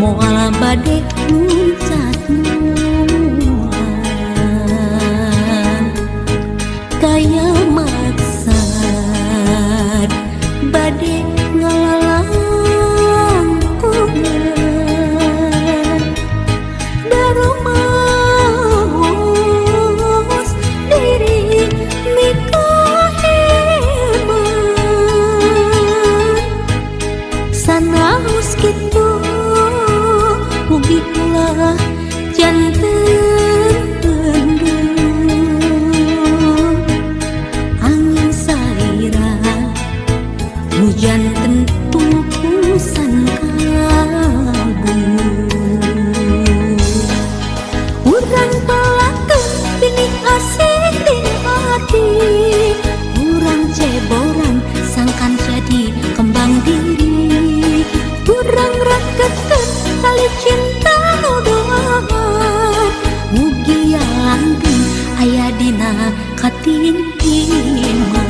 moal bade muncat mulan kaya maksad bade ngalalang ulan darumahos diri mikaheman sanaos kitu mugi ulah janten angin salira hujan tentu pusan kalbu urang pelakeun binik asik di hati urang ceboran sangkan jadi kembang diri urang rakeun tali cinta doaan mugi langgeng aya dina katintiman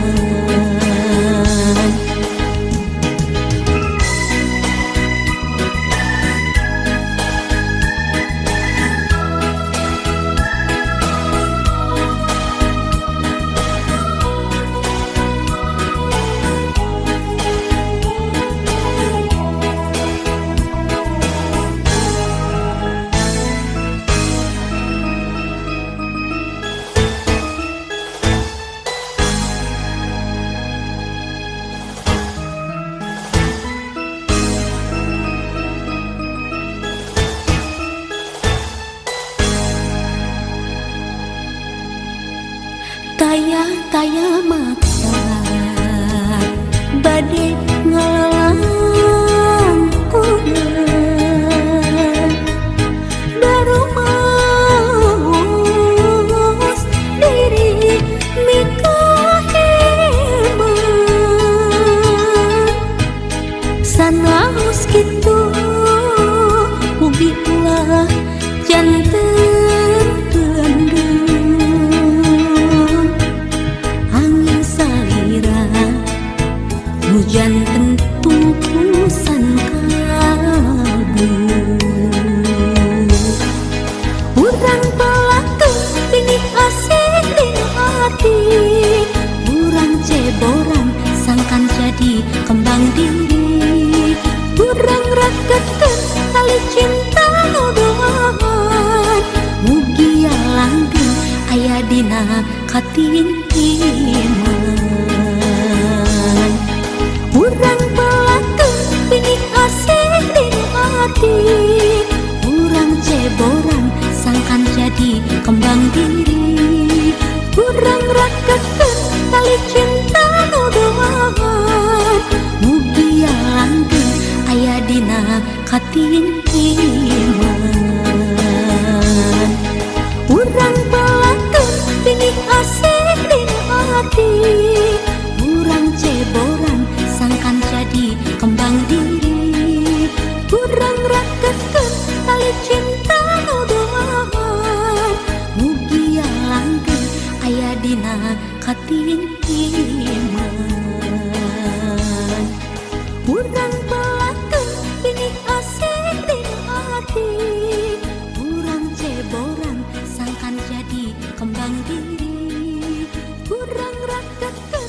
Kaya maksad bade ngalalang ulan darumahos diri mikaheman sanaos kitu mugi ulah janten hujan tentu pusan kalbu urang pelakeun binik asik di hati urang ceboran sangkan jadi kembang diri urang rakeun tali cinta doaan mugi langgeng aya dina katintiman urang pelakeun binik asik di hati urang ceboran sangkan jadi kembang diri urang rakeun tali cinta doaan mugi langgeng aya dina katintiman urang pelakeun binik asik di hati urang ceboran sangkan jadi kembang diri urang rakeun tali cinta doaan mugi langgeng aya dina katintiman urang pelakeun binik asik di hati urang ceboran sangkan jadi kembang diri urang rakeun